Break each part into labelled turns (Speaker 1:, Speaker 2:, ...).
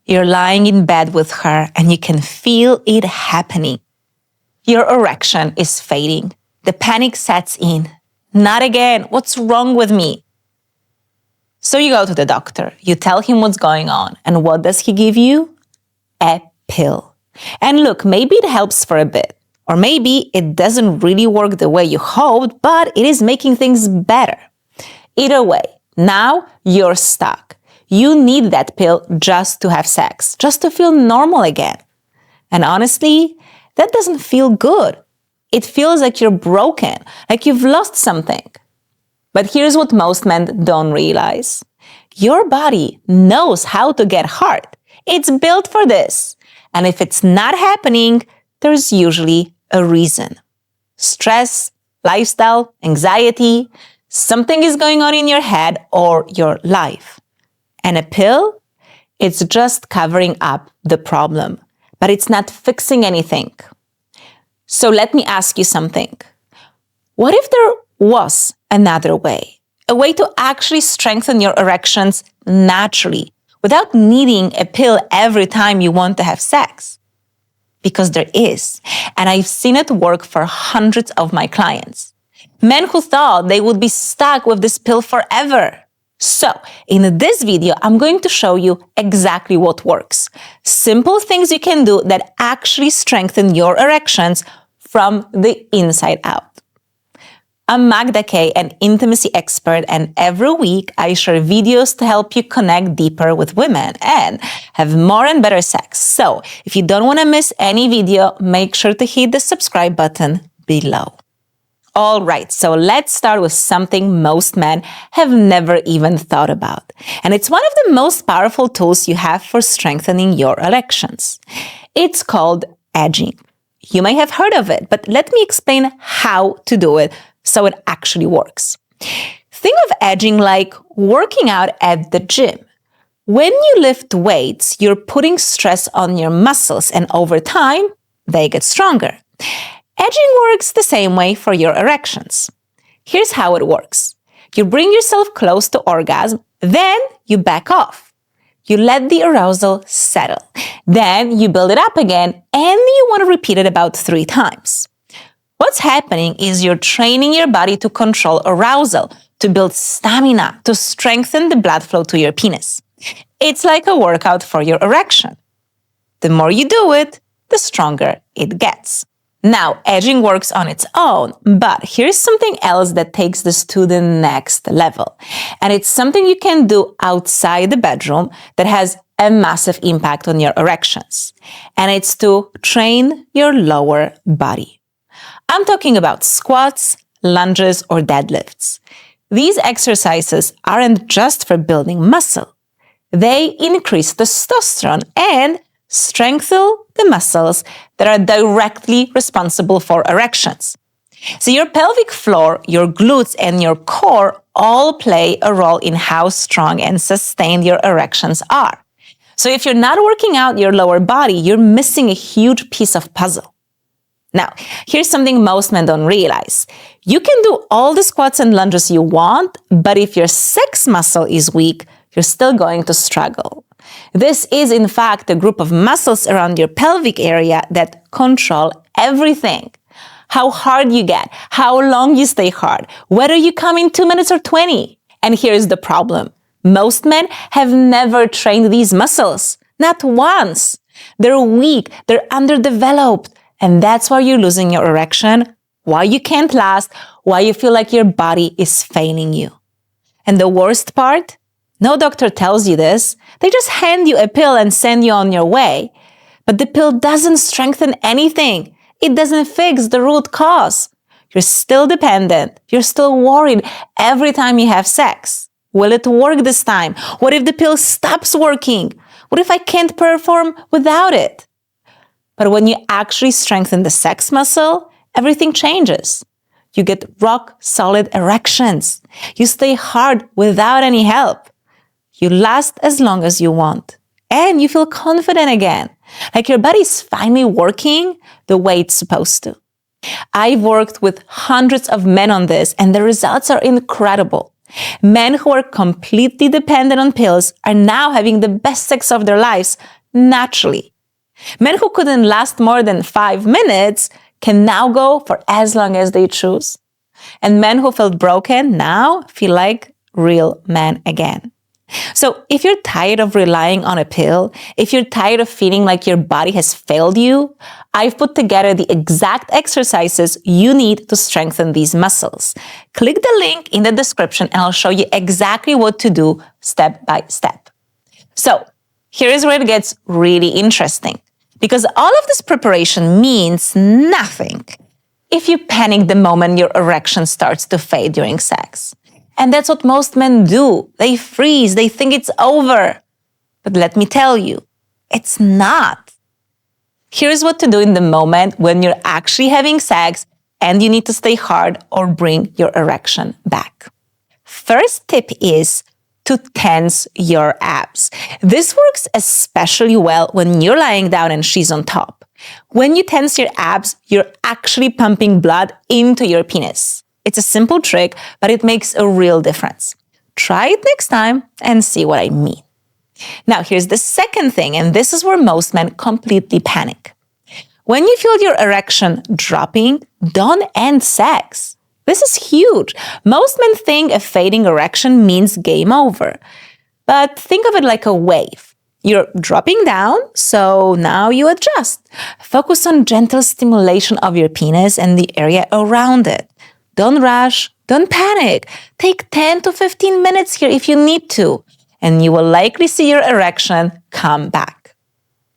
Speaker 1: You're lying in bed with her and you can feel it happening. Your erection is fading. The panic sets in. Not again. What's wrong with me? So you go to the doctor. You tell him what's going on. And what does he give you? A pill. And look, maybe it helps for a bit. Or maybe it doesn't really work the way you hoped, but it is making things better. Either way, now you're stuck. You need that pill just to have sex, just to feel normal again. And honestly, that doesn't feel good. It feels like you're broken, like you've lost something. But here's what most men don't realize. Your body knows how to get hard. It's built for this. And if it's not happening, there's usually a reason. Stress, lifestyle, anxiety, something is going on in your head or your life. And a pill, it's just covering up the problem, but it's not fixing anything. So let me ask you something. What if there was another way? A way to actually strengthen your erections naturally, without needing a pill every time you want to have sex? Because there is, and I've seen it work for hundreds of my clients. Men who thought they would be stuck with this pill forever. So, in this video, I'm going to show you exactly what works. Simple things you can do that actually strengthen your erections from the inside out. I'm Magda Kay, an intimacy expert, and every week I share videos to help you connect deeper with women and have more and better sex. So, if you don't want to miss any video, make sure to hit the subscribe button below. All right, so let's start with something most men have never even thought about. And it's one of the most powerful tools you have for strengthening your erections. It's called edging. You may have heard of it, but let me explain how to do it so it actually works. Think of edging like working out at the gym. When you lift weights, you're putting stress on your muscles, and over time, they get stronger. Edging works the same way for your erections. Here's how it works. You bring yourself close to orgasm, then you back off. You let the arousal settle. Then you build it up again, and you want to repeat it about 3 times. What's happening is you're training your body to control arousal, to build stamina, to strengthen the blood flow to your penis. It's like a workout for your erection. The more you do it, the stronger it gets. Now, edging works on its own, but here's something else that takes this to the next level. And it's something you can do outside the bedroom that has a massive impact on your erections. And it's to train your lower body. I'm talking about squats, lunges, or deadlifts. These exercises aren't just for building muscle. They increase testosterone and strengthen the muscles that are directly responsible for erections. So your pelvic floor, your glutes, and your core all play a role in how strong and sustained your erections are. So if you're not working out your lower body, you're missing a huge piece of puzzle. Now, here's something most men don't realize. You can do all the squats and lunges you want, but if your sex muscle is weak, you're still going to struggle. This is, in fact, a group of muscles around your pelvic area that control everything. How hard you get, how long you stay hard, whether you come in 2 minutes or 20. And here's the problem. Most men have never trained these muscles. Not once. They're weak, they're underdeveloped. And that's why you're losing your erection, why you can't last, why you feel like your body is failing you. And the worst part? No doctor tells you this. They just hand you a pill and send you on your way. But the pill doesn't strengthen anything. It doesn't fix the root cause. You're still dependent. You're still worried every time you have sex. Will it work this time? What if the pill stops working? What if I can't perform without it? But when you actually strengthen the sex muscle, everything changes. You get rock-solid erections. You stay hard without any help. You last as long as you want. And you feel confident again, like your body's finally working the way it's supposed to. I've worked with hundreds of men on this, and the results are incredible. Men who are completely dependent on pills are now having the best sex of their lives naturally. Men who couldn't last more than 5 minutes can now go for as long as they choose. And men who felt broken now feel like real men again. So if you're tired of relying on a pill, if you're tired of feeling like your body has failed you, I've put together the exact exercises you need to strengthen these muscles. Click the link in the description and I'll show you exactly what to do step by step. So here is where it gets really interesting, because all of this preparation means nothing if you panic the moment your erection starts to fade during sex. And that's what most men do. They freeze. They think it's over. But let me tell you, it's not. Here's what to do in the moment when you're actually having sex and you need to stay hard or bring your erection back. First tip is to tense your abs. This works especially well when you're lying down and she's on top. When you tense your abs, you're actually pumping blood into your penis. It's a simple trick, but it makes a real difference. Try it next time and see what I mean. Now, here's the second thing, and this is where most men completely panic. When you feel your erection dropping, don't end sex. This is huge. Most men think a fading erection means game over. But think of it like a wave. You're dropping down, so now you adjust. Focus on gentle stimulation of your penis and the area around it. Don't rush, don't panic. Take 10 to 15 minutes here if you need to, and you will likely see your erection come back.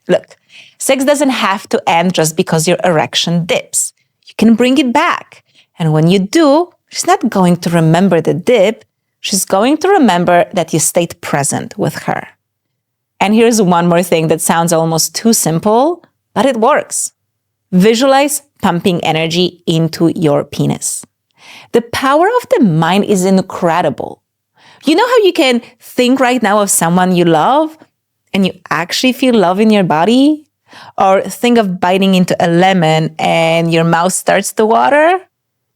Speaker 1: Look, sex doesn't have to end just because your erection dips. You can bring it back. And when you do, she's not going to remember the dip. She's going to remember that you stayed present with her. And here's one more thing that sounds almost too simple, but it works. Visualize pumping energy into your penis. The power of the mind is incredible. You know how you can think right now of someone you love and you actually feel love in your body? Or think of biting into a lemon and your mouth starts to water?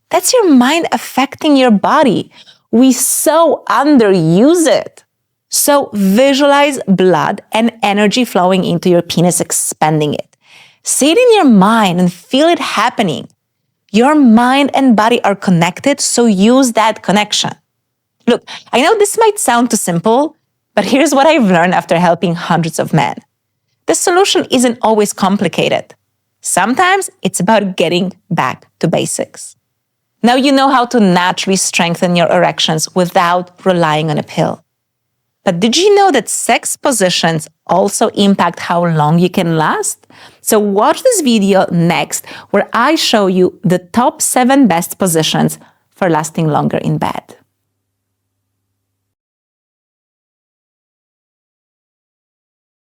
Speaker 1: That's your mind affecting your body. We so underuse it. So visualize blood and energy flowing into your penis, expanding it. See it in your mind and feel it happening. Your mind and body are connected, so use that connection. Look, I know this might sound too simple, but here's what I've learned after helping hundreds of men. The solution isn't always complicated. Sometimes it's about getting back to basics. Now you know how to naturally strengthen your erections without relying on a pill. But did you know that sex positions also impact how long you can last? So watch this video next, where I show you the top 7 best positions for lasting longer in bed.